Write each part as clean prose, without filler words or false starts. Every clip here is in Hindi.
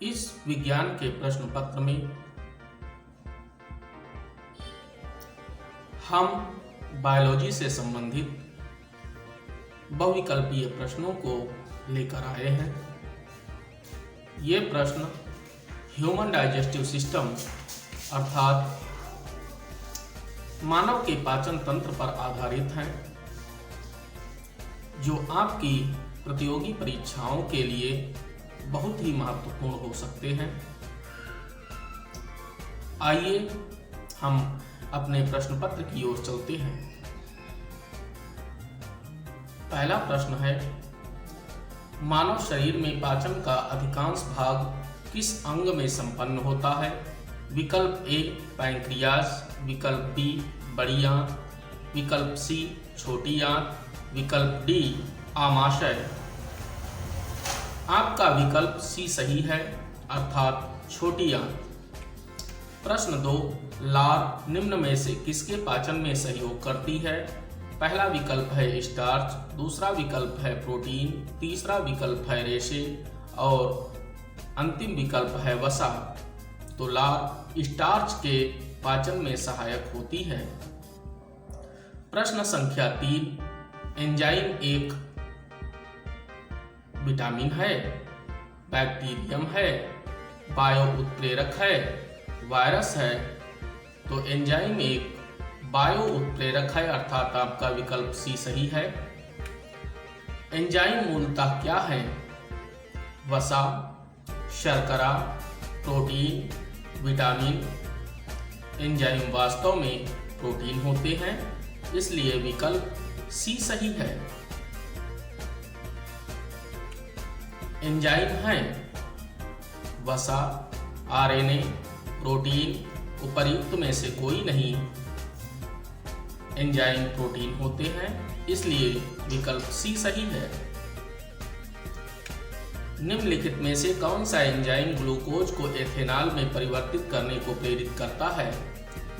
इस विज्ञान के प्रश्न पत्र में हम बायोलॉजी से संबंधित बहुविकल्पीय प्रश्नों को लेकर आए हैं। ये प्रश्न ह्यूमन डाइजेस्टिव सिस्टम अर्थात मानव के पाचन तंत्र पर आधारित हैं, जो आपकी प्रतियोगी परीक्षाओं के लिए बहुत ही महत्वपूर्ण हो सकते हैं। आइए हम अपने प्रश्न पत्र की ओर चलते हैं। पहला प्रश्न है, मानव शरीर में पाचन का अधिकांश भाग किस अंग में संपन्न होता है? विकल्प ए पैंक्रियाज, विकल्प बी बड़ी आंत, विकल्प सी छोटी आंत, विकल्प डी आमाशय। आपका विकल्प सी सही है, अर्थात छोटी आंत। प्रश्न 2, लार निम्न में से किसके पाचन में सहयोग करती है? पहला विकल्प है स्टार्च, दूसरा विकल्प है प्रोटीन, तीसरा विकल्प है रेशे और अंतिम विकल्प है वसा। तो लार स्टार्च के पाचन में सहायक होती है। प्रश्न संख्या 3, एंजाइम एक विटामिन है, बैक्टीरियम है, बायो उत्प्रेरक है, वायरस है? तो एंजाइम एक बायो उत्प्रेरक है, अर्थात आपका विकल्प सी सही है। एंजाइम मूलतः क्या है? वसा, शर्करा, प्रोटीन, विटामिन। एंजाइम वास्तव में प्रोटीन होते हैं, इसलिए विकल्प सी सही है। एंजाइम हैं वसा, आरएनए, प्रोटीन, उपर्युक्त में से कोई नहीं। एंजाइम प्रोटीन होते हैं, इसलिए विकल्प सी सही है। निम्नलिखित में से कौन सा एंजाइम ग्लूकोज को एथेनॉल में परिवर्तित करने को प्रेरित करता है?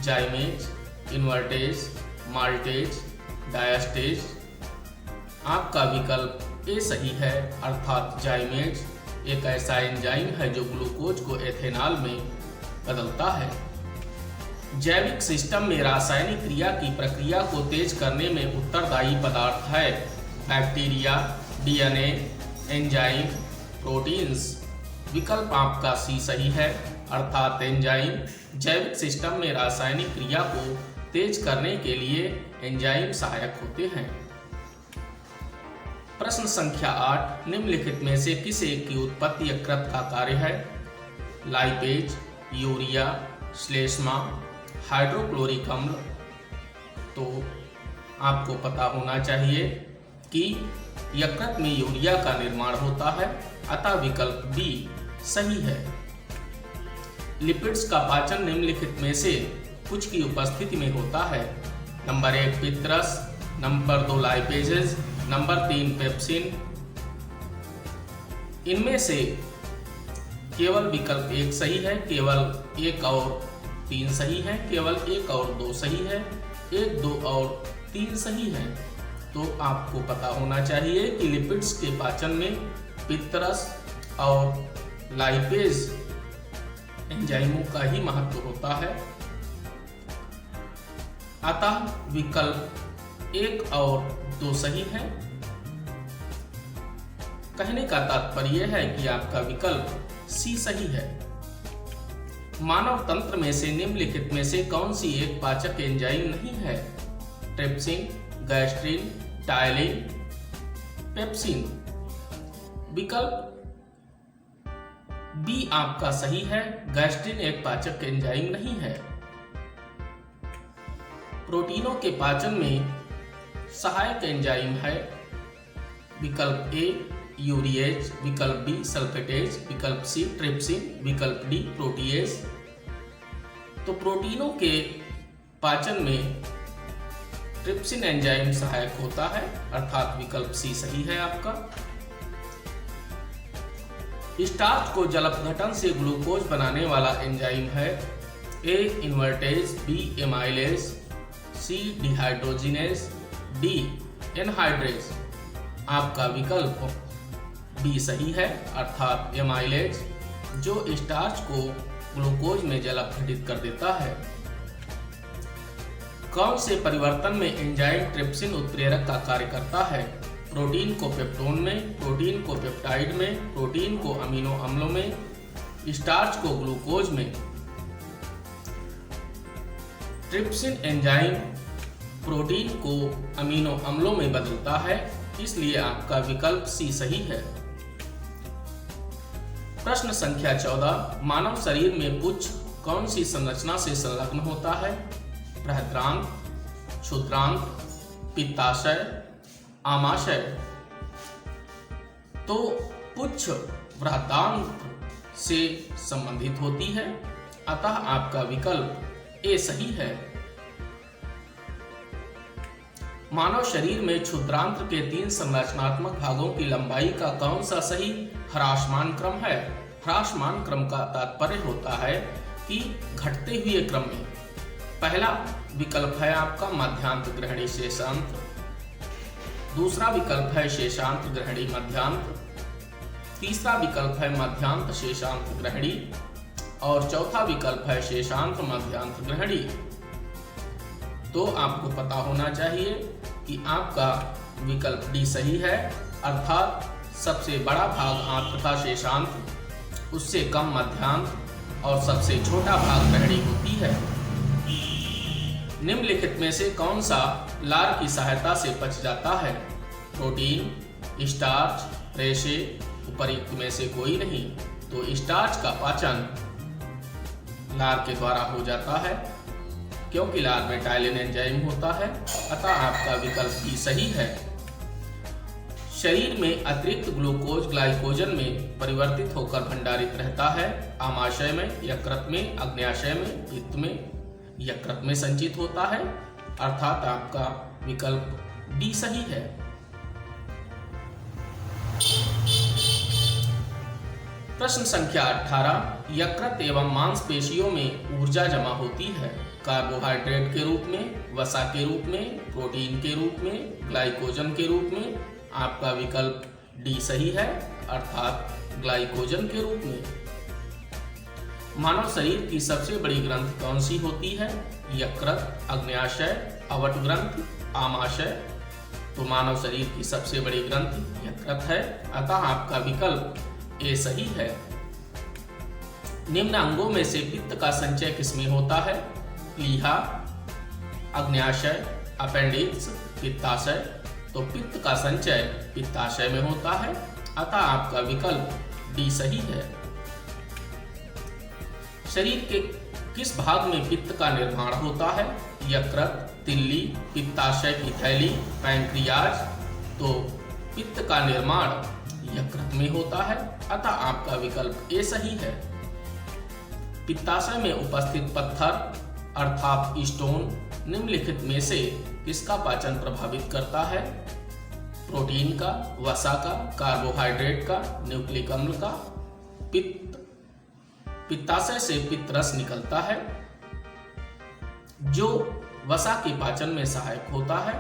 जाइमेज, इन्वर्टेज, माल्टेज, डायस्टेज। आपका विकल्प ए सही है, अर्थात जाइमेज एक ऐसा एंजाइम है जो ग्लूकोज को एथेनॉल में बदलता है। जैविक सिस्टम में रासायनिक क्रिया की प्रक्रिया को तेज करने में उत्तरदायी पदार्थ है? Bacteria, DNA, enzyme, proteins. विकल्प आपका सी सही है, अर्थात एंजाइम जैविक सिस्टम में रासायनिक क्रिया को तेज करने के लिए एंजाइम सहायक होते हैं। प्रश्न संख्या 8, निम्नलिखित में से किस एक की उत्पत्ति यकृत का कार्य है? लाइपेज, यूरिया, श्लेष्मा, हाइड्रोक्लोरिक अम्ल। तो आपको पता होना चाहिए कि यकृत में यूरिया का निर्माण होता है, अतः विकल्प बी सही है। लिपिड्स का पाचन निम्नलिखित में से कुछ की उपस्थिति में होता है? नंबर 1 पित्रस, नंबर 2 लाइपेजेस, नंबर 3 पेप्सिन। इनमें से केवल विकल्प 1 सही है, केवल 1 और 3 सही है, केवल 1 और 2 सही है, 1, 2 और 3 सही है। तो आपको पता होना चाहिए कि लिपिड्स के पाचन में पित्रस और लाइपेज एंजाइमों का ही महत्व होता है, अतः विकल्प 1 और 2 सही है। कहने का तात्पर्य है कि आपका विकल्प सी सही है। मानव तंत्र में से निम्नलिखित में से कौन सी एक पाचक एंजाइम नहीं है? Trypsin, gastrin, ptyalin, pepsin. विकल्प बी आपका सही है, गैस्ट्रिन एक पाचक एंजाइम नहीं है। प्रोटीनों के पाचन में सहायक एंजाइम है? विकल्प ए यूरिएज, विकल्प बी सल्फेटेज, विकल्प सी ट्रिप्सिन, विकल्प डी प्रोटीएज। तो प्रोटीनों के पाचन में ट्रिप्सिन एंजाइम सहायक होता है, अर्थात विकल्प सी सही है आपका। स्टार्च को जलपघटन से ग्लूकोज बनाने वाला एंजाइम है? ए इन्वर्टेज, बी एमाइलेज, सी डिहाइड्रोजिनेज, डी एनहाइड्रेज। आपका विकल्प बी सही है, अर्थात एमाइलेज। जो स्टार्च को ग्लूकोज में जलावघटित कर देता है। कौन से परिवर्तन में एंजाइम ट्रिप्सिन उत्प्रेरक का कार्य करता है? प्रोटीन को पेप्टोन में, प्रोटीन को पेप्टाइड में, प्रोटीन को अमीनो अम्लों में, स्टार्च को ग्लूकोज में। ट्रिप्सिन एंजाइम प्रोटीन को अमीनो अम्लों में बदलता है, इसलिए आपका विकल्प सी सही है। प्रश्न संख्या 14, मानव शरीर में पुच्छ कौन सी संरचना से संलग्न होता है? बृहदांत्र, क्षुद्रांत्र, पित्ताशय, आमाशय। तो पुच्छ बृहदांत्र से संबंधित होती है, अतः आपका विकल्प ए सही है। मानव शरीर में क्षुद्रांत्र के 3 संरचनात्मक भागों की लंबाई का कौन सा सही ह्रासमान क्रम है? ह्रासमान क्रम का तात्पर्य होता है कि घटते हुए क्रम में। पहला विकल्प है आपका मध्यांत ग्रहणी शेषांत्र, दूसरा विकल्प है शेषांत ग्रहणी मध्यांत, तीसरा विकल्प है मध्यांत शेषांत ग्रहणी और चौथा विकल्प है शेषांत मध्यांत ग्रहणी। तो आपको पता होना चाहिए कि आपका विकल्प डी सही है, अर्थात सबसे बड़ा भाग आंत्र का शेषांत, उससे कम मध्यांत और सबसे छोटा भाग ग्रहणी होती है। निम्नलिखित में से कौन सा लार की सहायता से पच जाता है? प्रोटीन, स्टार्च, रेशे, उपर्युक्त में से कोई नहीं। तो स्टार्च का पाचन लार के द्वारा हो जाता है, क्योंकि लार में टाइलिन एंजाइम होता है, अतः आपका विकल्प भी सही है। शरीर में अतिरिक्त ग्लूकोज ग्लाइकोजन में परिवर्तित होकर भंडारित रहता है। आमाशय में, यकृत में, अग्न्याशय में, पित्त में, यकृत में संचित होता है, अर्थात आपका विकल्प डी सही है। प्रश्न संख्या 18, यकृत एवं मांसपेशियों में ऊर्जा जमा होती है कार्बोहाइड्रेट के रूप में, वसा के रूप में, प्रोटीन के रूप में, ग्लाइकोजन के रूप में। आपका विकल्प डी सही है, अर्थात ग्लाइकोजन के रूप में। मानव शरीर की सबसे बड़ी ग्रंथि कौन सी होती है? यकृत, अग्न्याशय, अवट ग्रंथि, आमाशय। तो मानव शरीर की सबसे बड़ी ग्रंथि यकृत है, अतः आपका विकल्प ए सही है। निम्न अंगों में से पित्त का संचय किसमें होता है? प्लीहा, अग्न्याशय, अपेंडिक्स, पित्ताशय। तो पित्त का संचय पित्ताशय में होता है, अतः आपका विकल्प डी सही है। शरीर के किस भाग में पित्त का निर्माण होता है? यकृत, तिल्ली, पित्ताशय की थैली, पैंक्रियाज। तो पित्त का निर्माण यकृत में होता है, अतः आपका विकल्प ए सही है। पित्ताशय में उपस्थित पत्थर अर्थात स्टोन निम्नलिखित में से किसका पाचन प्रभावित करता है? प्रोटीन का, वसा का, कार्बोहाइड्रेट का, न्यूक्लिक अम्ल का। पित्ताशय से पित्त रस निकलता है, जो वसा के पाचन में सहायक होता है,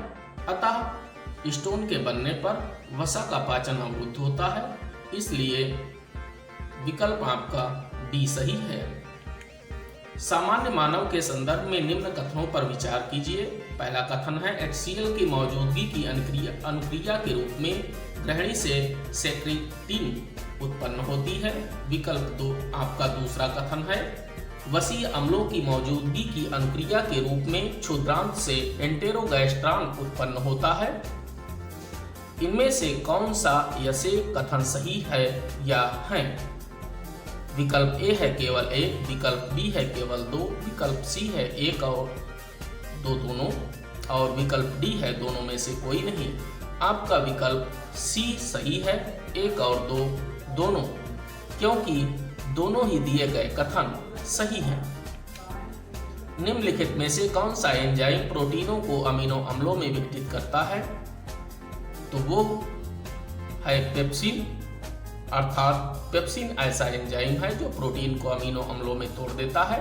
अतः स्टोन के बनने पर वसा का पाचन अवरुद्ध होता है, इसलिए विकल्प आपका डी सही है। सामान्य मानव के संदर्भ में निम्न कथनों पर विचार कीजिए। पहला कथन है HCl की मौजूदगी की अनुक्रिया के रूप में ग्रहणी से सेक्रेटिन उत्पन्न होती है। विकल्प 2 आपका दूसरा कथन है वसीय अम्लों की मौजूदगी की अनुक्रिया के रूप में क्षुद्रांत से एंटेरोगैस्ट्रान उत्पन्न होता है। इनमें से कौन सा यसे कथन सही है या है? विकल्प ए है केवल 1, विकल्प बी है केवल 2, विकल्प सी है 1 और 2 दोनों, और विकल्प डी है दोनों में से कोई नहीं। आपका विकल्प सी सही है, 1 और 2 दोनों, क्योंकि दोनों ही दिए गए कथन सही हैं। निम्नलिखित में से कौन सा एंजाइम प्रोटीनों को अमीनो अम्लों में विघटित करता है? तो वो है पेप्सिन, अर्थात पेप्सिन ऐसा एंजाइम है जो प्रोटीन को अमीनो अम्लों में तोड़ देता है,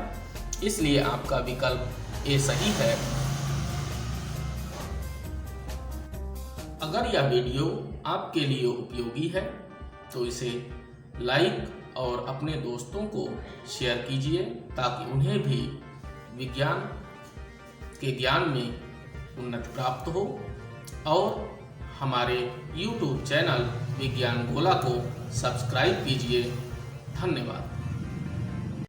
इसलिए आपका विकल्प ए सही है। अगर यह वीडियो आपके लिए उपयोगी है तो इसे लाइक और अपने दोस्तों को शेयर कीजिए ताकि उन्हें भी विज्ञान के ज्ञान में उन्नति प्राप्त हो और हमारे YouTube चैनल विज्ञान गोला को सब्सक्राइब कीजिए। धन्यवाद।